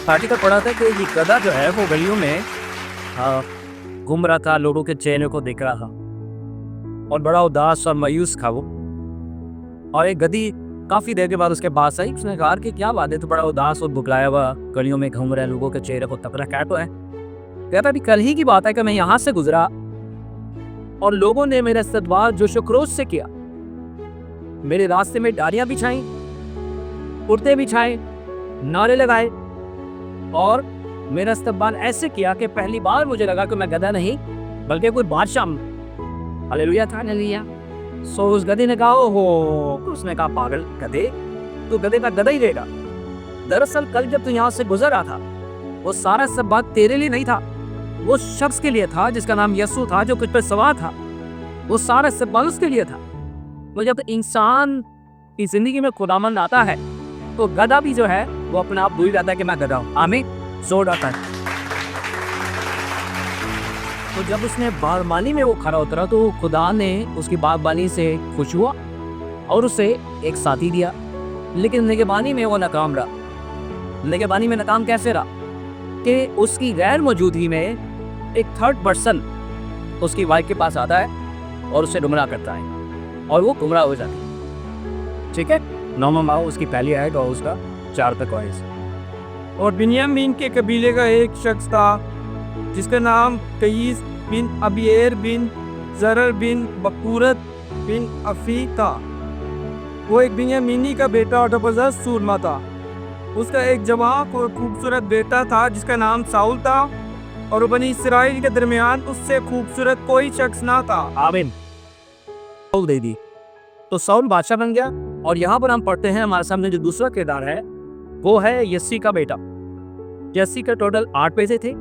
Article पढ़ा था कि ये गधा जो है वो गलियों में घूम रहा था, लोगों के चेहरे को देख रहा था और बड़ा उदास और मायूस था वो। और एक गधी काफ़ी देर के बाद उसके पास आई। उसने कहा कि क्या बात है, तो बड़ा उदास और बुकलाया हुआ गलियों में घूम रहा है, लोगों के चेहरे को तक रहा, क्या तो है? कहता अभी कल ही की बात है कि मैं यहाँ से गुजरा और लोगों ने मेरा इस्तकबाल जोश-ओ-खरोश से किया। मेरे रास्ते में डालियाँ बिछाई, कुर्ते बिछाए, नारे लगाए और मेरा इस्तकबाल ऐसे किया कि पहली बार मुझे लगा कि मैं गधा नहीं बल्कि कोई बादशाह। हालेलुया था, हालेलुया। सो उस गधे ने कहा ओहो, उसने कहा पागल गधे, तू गधे का गधा ही रहेगा। दरअसल कल जब तू यहाँ से गुजर रहा था वो सारा सब बात तेरे लिए नहीं था, वो शख्स के लिए था जिसका नाम यस्सु था, जो कुछ पर सवार था। वो सारा सब बात उसके लिए था। तो जब इंसान की जिंदगी में खुदावंद आता है तो गधा भी जो है वो अपने आप भूल जाता है कि मैं गधा हूँ। आमीन, जोर आता है। तो जब उसने बागबानी में वो खड़ा उतरा तो खुदा ने उसकी बागबानी से खुश हुआ और उसे एक साथी दिया। लेकिन निगहबानी में वो नाकाम रहा। निगहबानी में नाकाम कैसे रहा कि उसकी गैर मौजूदगी में एक थर्ड पर्सन उसकी वाइफ के पास आता है और उसे गुमराह करता है और वो गुमराह हो जाती है। ठीक है, नौमा उसकी पहली आयत और उसका 4 तक वॉइस। और बिन्यामीन के कबीले का एक शख्स था जिसका नाम कईस बिन अबीएर बिन जरर बिन बकूरत बिन अफी था। वो एक बिन्यामीनी का बेटा और जबरदस्त सूरमा था। उसका एक जवान और खूबसूरत बेटा था जिसका नाम साउल था और बनी इसराइल के दरमियान उससे खूबसूरत कोई शख्स ना था। आमीन। साउल दे दी तो साउल बादशाह बन गया। और यहाँ पर हम पढ़ते हैं, हमारे सामने जो दूसरा किरदार है वो है यस्सी का बेटा। यस्सी का टोटल 8 बेटे थे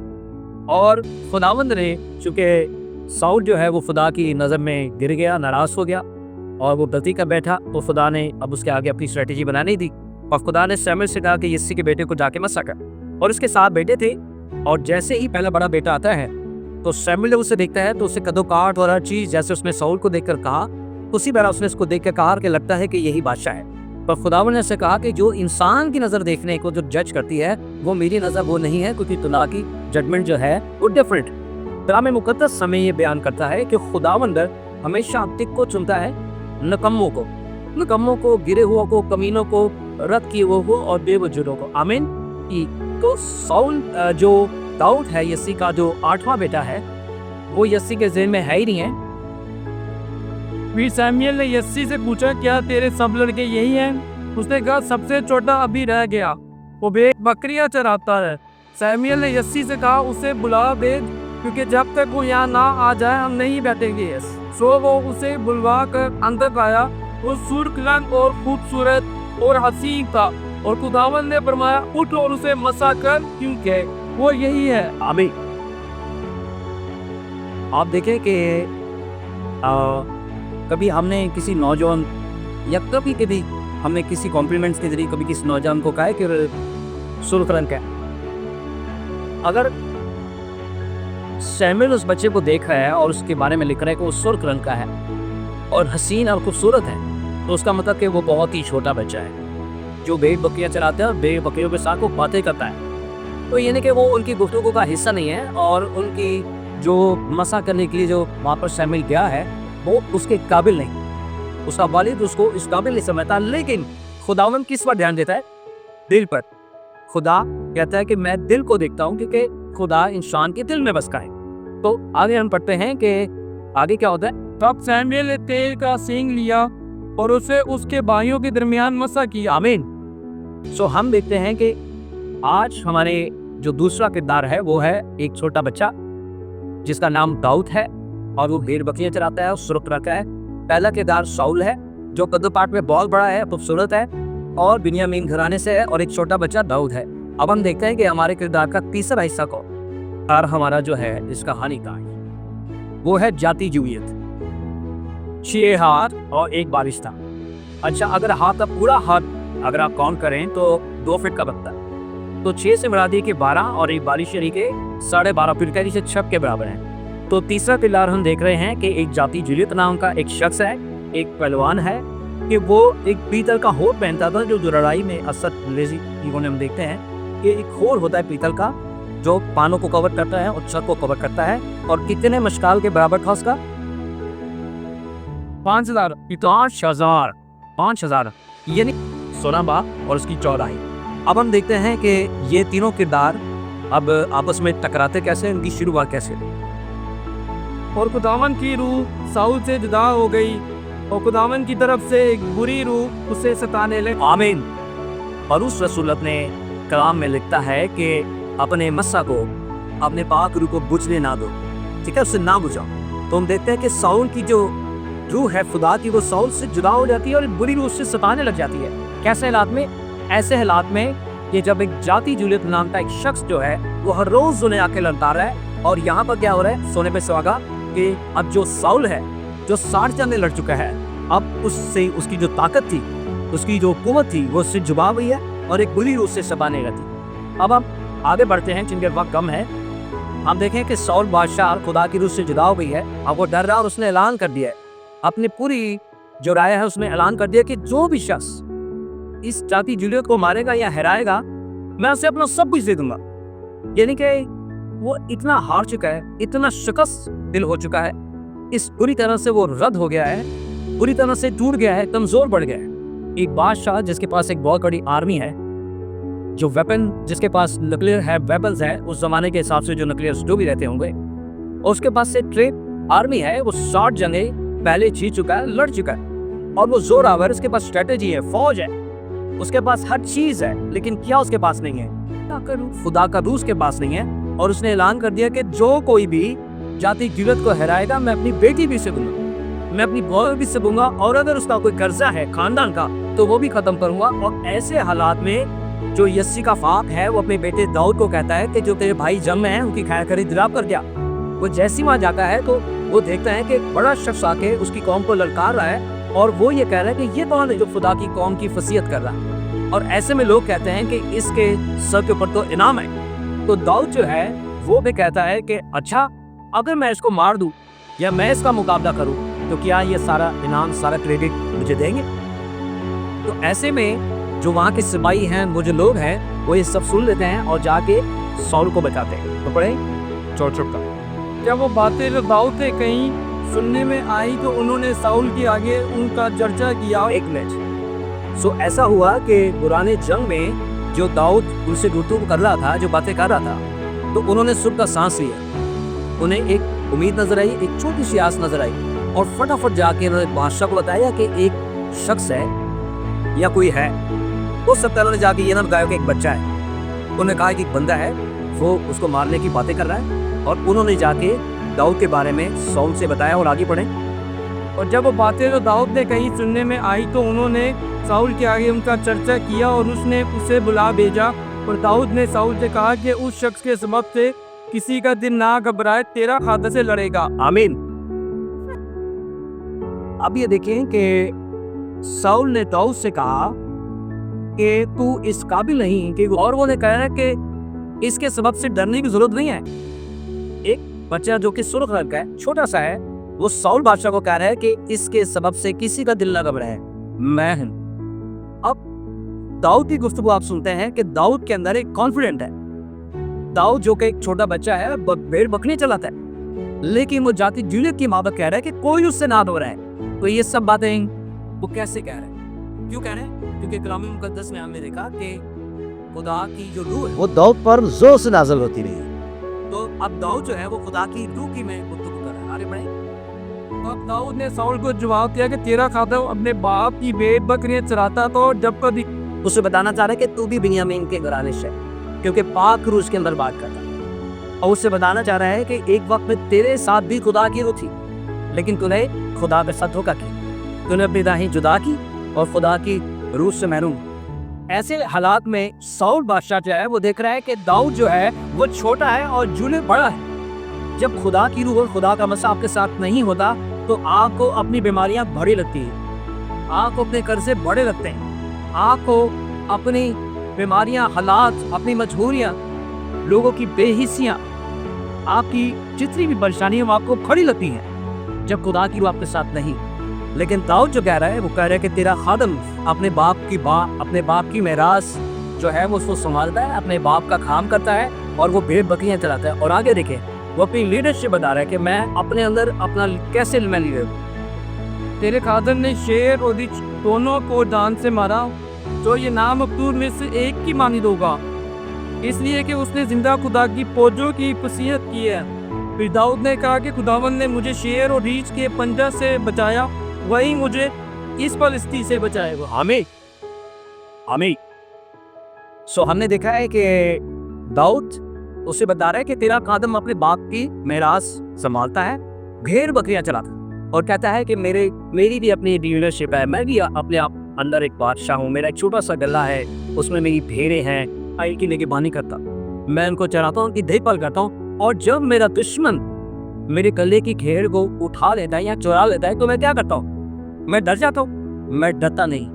और खुदावंद ने, चूंकि साउल जो है वो खुदा की नज़र में गिर गया, नाराज हो गया और वो गलती का बैठा, तो खुदा ने अब उसके आगे अपनी स्ट्रेटेजी बनानी दी और खुदा ने सैमुएल से कहा कि यस्सी के बेटे को जाके मसा कर। और उसके 7 बेटे थे और जैसे ही पहला बड़ा बेटा आता है तो सैमुएल जब उसे देखता है तो उसे कदो काट और हर चीज़, जैसे उसने साउल को देखकर कहा उसी तरह उसने इसको देख कर कहा कि लगता है कि यही बादशाह है। पर खुदावंद ने से कहा कि जो इंसान की नज़र देखने को जो जज करती है वो मेरी नज़र वो नहीं है, क्योंकि खुदा की जजमेंट जो है वो डिफरेंट। कलाम मुकद्दस हमें ये बयान करता है कि खुदावंद हमेशा अतिक को चुनता है, नकम्मों को, गिरे हुए को, कमीनों को, रद्द किए हुए को और बेवजूदों को। आमीन। तो साउल जो दाऊद है यस्सी का जो 8वां बेटा है वो यस्सी के ज़हन में है ही नहीं है। फिर सैमुएल ने यस्सी से पूछा क्या तेरे सब लड़के यही हैं? उसने कहा सबसे छोटा अभी रह गया, वो बकरियां चराता है। सैमुएल ने यस्सी से कहा उसे बुला भेज, क्योंकि जब तक वो यहाँ ना आ जाए हम नहीं बैठेंगे। सो वो उसे बुलवा कर अंदर आया। वो सुर्ख रंग और खूबसूरत और हसीन था और खुदावंद ने फरमाया उठ और उसे मसा कर, क्योंकि वो यही है। आमीन। आप देखें कि कभी हमने किसी नौजवान या कभी हमने किसी कॉम्प्लीमेंट्स के जरिए कभी किसी नौजवान को कहा है कि सुर्ख रंग का है। अगर सैमुएल उस बच्चे को देख रहा है और उसके बारे में लिख रहा है कि वो सुर्ख रंग का है और हसीन और खूबसूरत है, तो उसका मतलब कि वो बहुत ही छोटा बच्चा है जो भेड़ बकरियां चलाता है और भेड़ बकरियों के साथ वो बातें करता है। तो यानी कि वो उनकी गुफ्तगू का हिस्सा नहीं है और उनकी जो मसा करने के लिए जो वहाँ पर सैमुएल गया है वो उसके काबिल नहीं, उसका वालिद उसको इस काबिल नहीं समझता। लेकिन खुदावंद किस पर ध्यान देता है? दिल पर। खुदा कहता है कि मैं दिल को देखता हूँ, क्योंकि खुदा इंसान के दिल में बसता है। तो आगे हम पढ़ते हैं कि आगे क्या होता है। तब सैमुएल ने तेल का सींग लिया और उसे उसके भाइयों के दरमियान मसा किया। आमीन। सो हम देखते हैं कि आज हमारे जो दूसरा किरदार है वो है एक छोटा बच्चा जिसका नाम दाऊद है और वो भेड़ बकरियां चलाता है और सुर्ख रंग का है। पहला किरदार साउल है जो कद्दूपाट में बहुत बड़ा है, खूबसूरत है और बिन्यामीन घराने से है, और एक छोटा बच्चा दाऊद है। अब हम देखते हैं कि हमारे किरदार का तीसरा हिस्सा को और हमारा जो है इसका हानि का वो है जाति जुवियत। 6 हाथ और 1 बारिश था। अच्छा, अगर हाथ का पूरा हाथ अगर आप काउंट करें तो 2 फीट का बनता है, तो 6 से बढ़ा दिए कि 12 और 1 बारिश यानी कि 12.5 फीट का, जिसे 6 के बराबर है। तो तीसरा किरदार हम देख रहे हैं कि एक जाति जुलियत नाम का एक शख्स है, एक पहलवान है कि वो एक पीतल का होठ पहनता था जो लड़ाई में असद लेजी हम देखते हैं ये एक खोर होता है पीतल का जो पानों को कवर करता है और छत को कवर करता है। और कितने मशकाल के बराबर था उसका? 5,000। 5,000। 5,000 यानी 16 बाग और उसकी चौड़ाई। अब हम देखते हैं कि ये तीनों किरदार अब आपस में टकराते कैसे, इनकी शुरुआत कैसे। और खुदावन की रूह साउल से जुदा हो गई और खुदावन की तरफ से एक बुरी रूह उसे सताने लगी। आमीन। पौलुस रसूल अपने कलाम में लिखता है कि अपने मस्सा को, अपने पाक रूह को बुझने ना दो, ठीक है, उससे ना बुझाओ। तो हम देखते हैं कि साउल की जो रूह है खुदा की, वो साउल से जुदा हो जाती है और बुरी रूह उससे सताने लग जाती है। कैसे हालात में? ऐसे हालात में कि जब एक जाति जूलियत नाम का एक शख्स जो है वो हर रोज उन्हें आके लड़ता रहा है। और यहाँ पर क्या हो रहा है, सोने पे सुहागा, कि अब जो साउल है जो 60 जंगें लड़ चुका है, अब उससे उसकी जो ताकत थी, उसकी जो कुव्वत थी, वो उससे जुबा हुई है और एक बुरी रूह से सताने लगी। अब हम आगे बढ़ते हैं जिनके वक्त कम है। हम देखें कि साउल बादशाह खुदा की रूह से जुदा हो गई है। अब वो डर रहा और उसने ऐलान कर दिया है, अपनी पूरी जो राय है उसमें ऐलान कर दिया कि जो भी शख्स इस जाति जूलियत को मारेगा या हराएगा, मैं उसे अपना सब कुछ दे दूंगा। यानी कि वो इतना हार चुका है, इतना शिकस्त दिल हो चुका है, इस बुरी तरह से वो रद्द हो गया है, बुरी तरह से टूट गया है, कमजोर पड़ गया है। एक बादशाह जिसके पास एक बहुत बड़ी आर्मी है, जो वेपन, जिसके पास न्यूक्लियर है, वेपन्स है, उस जमाने के हिसाब से जो न्यूक्लियर जो भी रहते होंगे, और उसके पास से ट्रेन आर्मी है, वो 60 जंगे पहले जीत चुका है, लड़ चुका है और वो जोरावर, उसके पास स्ट्रेटेजी है, फौज है, उसके पास हर चीज है। लेकिन क्या उसके पास नहीं है? खुदा का रूह उसके पास नहीं है। और उसने ऐलान कर दिया कि जो कोई भी जाति जूलियत को हराएगा, मैं अपनी बेटी भी से दूंगा, मैं अपनी बहू भी से दूंगा, और अगर उसका कोई कर्जा है खानदान का तो वो भी खत्म करूंगा। और ऐसे हालात में जो यस्सी का फाक है, वो अपने बेटे दाऊद को कहता है कि जो तेरे भाई जम है उनकी खैर खरीद दिलाप कर दिया। वो जैसी वहां जाता है तो वो देखता है कि एक बड़ा शख्स आके उसकी कौम को ललकार रहा है और वो ये कह रहा है कि ये कौन है जो खुदा की कौम की फसीयत कर रहा है। और ऐसे में लोग कहते हैं कि इसके सर के ऊपर तो इनाम है। तो दाऊद जो है वो भी कहता है कि अच्छा, अगर मैं इसको मार दूं या मैं इसका मुकाबला करूं तो क्या ये सारा इनाम, सारा क्रेडिट मुझे देंगे? तो ऐसे में जो वहाँ के सिपाही हैं, वो जो लोग हैं, वो ये सब सुन लेते हैं और जाके साउल को बचाते हैं। तो पढ़े चौचुप का। जब वो बातें जो दाऊद से कहीं सुनने में आई तो उन्होंने साउल के आगे उनका चर्चा किया। एक मिनट। सो ऐसा हुआ कि पुराने जंग में जो दाऊद उनसे गुफ्तगू कर रहा था, जो बातें कर रहा था, तो उन्होंने सुख का सांस लिया। उन्हें एक उम्मीद नजर आई, एक छोटी सी आस नजर आई और फटाफट जाके उन्होंने बादशाह को बताया कि एक शख्स है या कोई है। उस सब उन्होंने जाके ये ना बताया कि एक बच्चा है। उन्होंने कहा कि एक बंदा है, वो उसको मारने की बातें कर रहा है। और उन्होंने जाके दाऊद के बारे में साउल से बताया। और आगे पढ़े। और जब वो बातें जो दाऊद ने कहीं सुनने में आई तो उन्होंने साउल के आगे उनका चर्चा किया और उसने उसे बुला भेजा। और दाऊद ने साउल से कहा कि उस शख्स के सबब से किसी का दिल ना घबराए, तेरा खाता से लड़ेगा। आमीन। अब ये देखें कि साउल ने दाऊद से कहा कि तू इस काबिल नहीं कि, और वो ने कहा है कि इसके सबब से डरने की जरूरत नहीं है। एक बच्चा जो कि सुर्ख रंग का है, छोटा सा है, वो साउल बादशाह को कह रहा है कि इसके सबब से किसी का दिल ना घबराए, मैं हूं। अब दाऊद की गुफ्तगू आप सुनते हैं कि दाऊद के अंदर एक कॉन्फिडेंट है। दाऊद जो कि एक छोटा बच्चा है, भेड़ बकरी चलाता है, लेकिन वो जाति जूलियत की माबत कह रहा है कि कोई उससे ना दो रहा है। तो ये सब बातें वो कैसे कह रहे हैं, क्यों कह रहे हैं? क्योंकि कलाम मुकद्दस में हमने देखा कि खुदा की जो रूह है वो दाऊद पर जोर से नाज़िल होती रही। तो अब दाऊद जो है वो खुदा की रूह की में गुफ्तगू कर रहा है। आगे बढ़े। तो अब दाऊद ने साउल को जवाब दिया कि तेरा खाता अपने बाप की भेड़ बकरियां चराता तो जब कभी उसे बताना चाह रहा है कि तू भी बिन्यामीन के घराने से है, क्योंकि पाक रूह उसके अंदर बात करता है। और उससे बताना चाह रहा है कि एक वक्त में तेरे साथ भी खुदा की रूह थी, लेकिन तूने खुदा के साथ धोखा किया, तूने अपनी राहें जुदा की और खुदा की रूह से महरूम। ऐसे हालात में साउल बादशाह जो है वो देख रहा है कि दाऊद जो है वो छोटा है और जूलियत बड़ा है। जब खुदा की रूह और खुदा का मसा आपके साथ नहीं होता तो आपको अपनी बीमारियां बड़ी लगती हैं, आपको अपने कर्जे बड़े लगते हैं, आपको अपनी बीमारियां, हालात, अपनी मजबूरियां, लोगों की बेहिस्सियां, आपकी जितनी भी परेशानियां आपको खड़ी लगती हैं जब खुदा की रूह आपके साथ नहीं। लेकिन दाऊद जो कह रहा है वो कह रहा है कि तेरा खादम अपने बाप की मेरास जो है वो उसको संभालता है, अपने बाप का काम करता है और वो भेड़ बकरियां चलाता है। और आगे देखें, वो अपनी लीडरशिप बता रहा है कि मैं अपने अंदर अपना कैसे मैं लीडर हूं। तेरे खादर ने शेर और रिछ दोनों को जान से मारा, तो ये नाम मकतूल में से एक की मानिद होगा, इसलिए कि उसने जिंदा खुदा की फौजों की वसीयत की है। फिर दाऊद ने कहा कि खुदावंद ने मुझे शेर और रीछ के पंजा से बचाया, वही मुझे इस फलिस्ती से बचाएगा। आमीन आमीन। सो हमने देखा है कि दाऊद उसे बता रहा है कि तेरा खादम अपने बाप की मेरास संभालता है, भेड़ बकरियां चलाता है और कहता है कि मेरी भी अपनी लीडरशिप है, मैं भी अपने आप अंदर एक बादशाह हूँ। मेरा एक छोटा सा गला है, उसमें मेरी भेड़ें हैं, आई की लेके बानी करता, मैं उनको चराता हूँ, उनकी देखभाल करता हूँ। और जब मेरा दुश्मन मेरे गले की घेर को उठा लेता है या चुरा लेता है तो मैं क्या करता हूँ? मैं डर जाता हूँ? मैं डरता नहीं।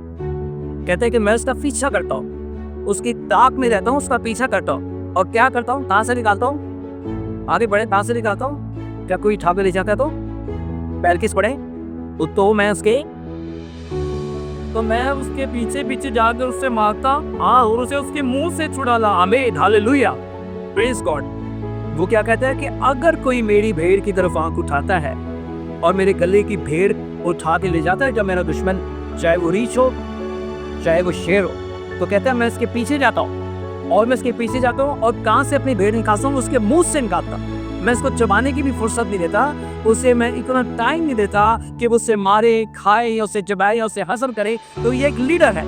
कहते हैं कि मैं उसका पीछा करता हूँ, उसकी ताक में रहता हूँ, उसका पीछा करता हूँ। और क्या करता हूँ? कहाँ से निकालता हूँ? आगे बढ़े, कहाँ से निकालता हूँ? क्या कोई उठा के ले जाता है तो पैर किस पड़े तो मैं उसके पीछे पीछे जाकर उससे मारता, हाँ, और उसे उसके मुंह से छुड़ा ला। आमीन हालेलुया प्रेज गॉड। वो क्या कहता है कि अगर कोई मेरी भेड़ की तरफ आंख उठाता है और मेरे गले की भेड़ उठा के ले जाता है, जब मेरा दुश्मन चाहे वो रीछ हो चाहे वो शेर हो, तो कहता है मैं इसके पीछे जाता हूँ और मैं इसके पीछे जाता हूँ और कहाँ से अपनी भेड़ निकालता हूँ? उसके मुंह से निकालता। मैं इसको चबाने की भी फुर्सत नहीं देता, उसे मैं इतना टाइम नहीं देता कि वो उसे मारे, खाए या उसे चबाए या उसे हजम करे। तो ये एक लीडर है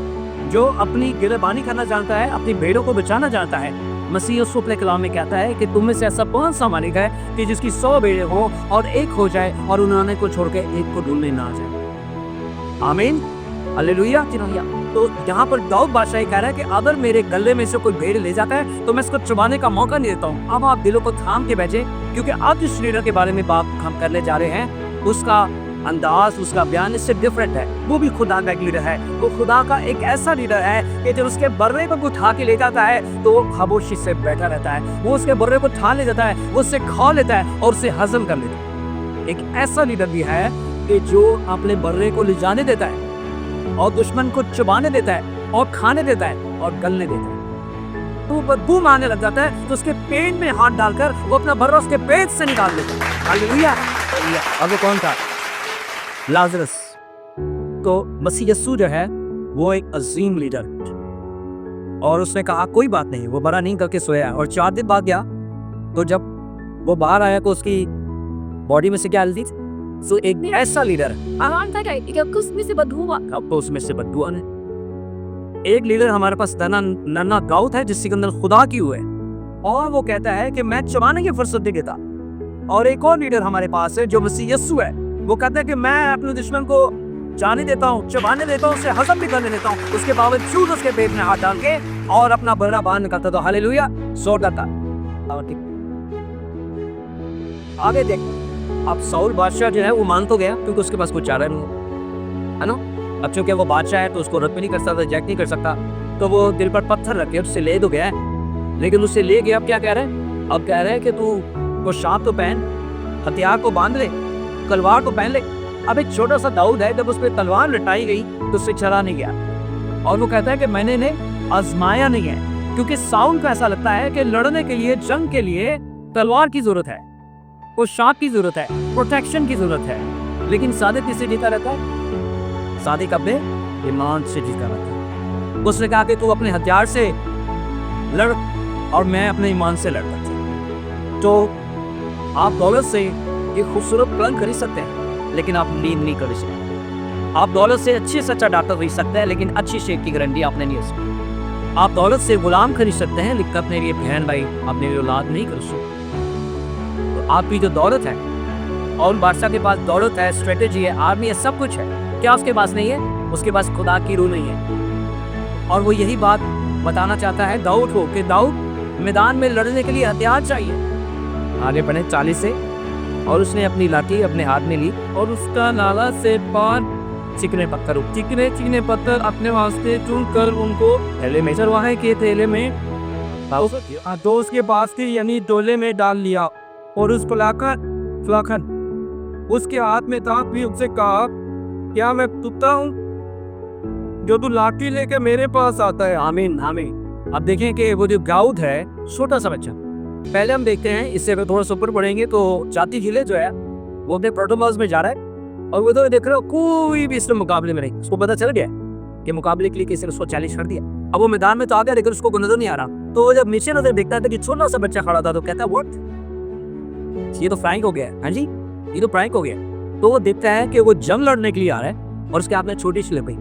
जो अपनी गिरबानी करना जानता है, अपनी भेड़ों को बचाना जानता है। मसीह यीशु अपने कलाम में कहता है कि तुम में से ऐसा कौन सा मालिक है कि जिसकी 100 भेड़ें हो और एक हो जाए और उन्होंने को छोड़ के एक को ढूंढने ना जाए। आमीन हालेलुया। तो यहाँ पर दाऊद बादशाह कह रहा है कि अगर मेरे गले में से कोई भेड़ ले जाता है तो मैं इसको चबाने का मौका नहीं देता हूँ। अब आप दिलों को थाम के बैठे, क्योंकि आज जिस लीडर के बारे में बात हम करने जा रहे हैं उसका अंदाज, उसका बयान इससे डिफरेंट है। वो भी खुदा का एक लीडर है। वो खुदा का एक ऐसा लीडर है कि जब उसके बर्रे को उठा के ले जाता है तो वो खामोशी से बैठा रहता है। वो उसके बर्रे को उठा ले जाता है, वो उससे खा लेता है और उसे हजम कर लेता है। एक ऐसा लीडर भी है कि जो अपने बर्रे को ले जाने देता है और दुश्मन को चबाने देता है और खाने देता है और गलने देता है। तो बदबू मारने लग जाता है तो उसके पेट में हाथ डालकर वो अपना बर्रा उसके पेट से निकाल देता है। हालेलुया। अब वो कौन था? लाजरस। तो मसीह यीशु जो है वो एक अजीम लीडर, और उसने कहा कोई बात नहीं, वो बड़ा नहीं करके सोया। और 4 दिन बाद गया तो जब वो बाहर आया तो उसकी बॉडी में से क्या हल्दी थी? तो एक ऐसा लीडर उसमें से बदबू अब तो उसमें से बदबू आने। एक लीडर हमारे पास नन्ना दाऊद है जिसके अंदर खुदा की हुए और वो कहता है कि मैं चबाने की फुर्सत नहीं देता। और एक और लीडर हमारे पास है जो मसीह यीशु है, वो कहता है कि मैं अपने दुश्मन को जाने देता हूँ, चबाने देता हूँ, उसे हजम भी करने देता हूँ, उसके बावजूद उसके पेट में हाथ डाल के और अपना बर्रा बाहर निकालता। तो हालेलुया जोर करता। आगे देख, अब साउल बादशाह जो है वो मान तो गया क्योंकि उसके पास कोई चारा नहीं है ना। अब चूंकि वो बादशाह है तो उसको रद्द भी नहीं कर सकता, रिजेक्ट नहीं कर सकता, तो वो दिल पर पत्थर रख के उससे ले तो गया है। लेकिन उससे ले गया, अब क्या कह रहे हैं? अब कह रहे हैं कि तू पोशाक तो पहन, हथियार को बांध ले, तलवार को पहन ले। अब एक छोटा सा दाऊद है, जब उस पर तलवार लटाई गई तो उससे चला नहीं गया। और वो कहता है कि मैंने इन्हें आजमाया नहीं है, क्योंकि साउल को ऐसा लगता है कि लड़ने के लिए, जंग के लिए तलवार की जरूरत है, पोशाक की जरूरत है, प्रोटेक्शन की जरूरत है। लेकिन सादिक किससे जीता रहता है? सादिक अपने ईमान से जीता रहता है। उसने कहा कि तू अपने हथियार से लड़ और मैं अपने ईमान से लड़ सकता हूं। तो आप दौलत से ये खूबसूरत पलंग खरीद सकते हैं लेकिन आप नींद नहीं खरीद सकते। आप दौलत से अच्छे से अच्छा डॉक्टर खरीद सकते हैं लेकिन अच्छी शेख की गारंटी आपने नहीं हो सकती। आप दौलत से गुलाम खरीद सकते हैं लेकिन अपने लिए बहन भाई, अपने लिए औलाद नहीं खरीद सकते। आपकी जो दौलत है, और बादशाह के पास दौलत है, स्ट्रेटेजी है, आर्मी है, सब कुछ है, क्या उसके पास नहीं है? उसके पास खुदा की रूह नहीं है। और वो यही बात बताना चाहता है दाऊद को कि दाऊद, मैदान में लड़ने के लिए हथियार चाहिए। आगे बढ़े 40 से, और उसने अपनी लाठी अपने हाथ में ली और उसका नाला से 5 चिकने पत्थर अपने वास्ते चुन कर उनको थैले में चरवाहे के थैले में तो उसके पास थी, यानी डोले में डाल लिया। और उस फलाखन उसके हाथ में था। फिर उससे कहा, क्या मैं कुत्ता हूँ जो तू लाठी लेके मेरे पास आता है? आमीन आमीन। अब देखें कि वो जो गाउद है छोटा सा बच्चा, पहले हम देखते हैं इससे अगर थोड़ा सा ऊपर बढ़ेंगे तो जाती जिले जो है वो अपने प्रोटोकॉल्स में जा रहा है और वो तो देख रहे हो कोई भी इसमें मुकाबले में नहीं, उसको पता चल गया कि मुकाबले के लिए किसी ने उसको चैलेंज कर दिया। अब वो मैदान में तो आ गया लेकिन उसको नजर नहीं आ रहा, तो वो जब नीचे नजर देखता है तो कि छोटा सा बच्चा खड़ा था तो कहता है व्हाट, ये तो प्रैंक हो गया है। हाँ जी, ये तो प्रैंक हो गया। तो वो देखता है कि वो जंग लड़ने के लिए आ रहा है और उसके हाथ में छोटी सी लकड़ी।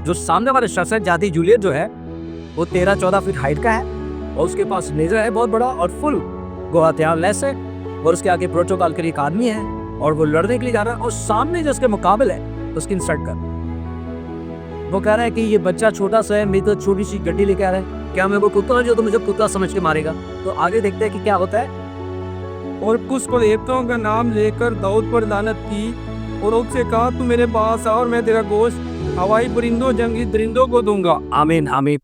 जो सामने वाला शख्स है जाती जूलियट जो है वो 13-14 फीट हाइट का है और उसके पास लेजर है बहुत बड़ा और फुल हथियार लेस है और उसके आगे प्रोटोकॉल के लिए एक आदमी है और वो लड़ने के लिए जा रहा है और सामने जो उसके मुकाबले है उसकी इंसल्ट कर, वो कह रहा है कि ये बच्चा छोटा सा है, मेरी तो छोटी सी गड्डी लेके आ रहा है, क्या मैं वो कुत्ता हूं जो तो मुझे कुत्ता समझ के मारेगा। तो आगे देखते हैं कि क्या होता है। और कुछ देवताओं का नाम लेकर दाऊद पर लानत की और उससे कहा तू मेरे पास आ और मैं तेरा गोश्त हवाई परिंदों जंगली दरिंदों को दूंगा। आमीन आमीन।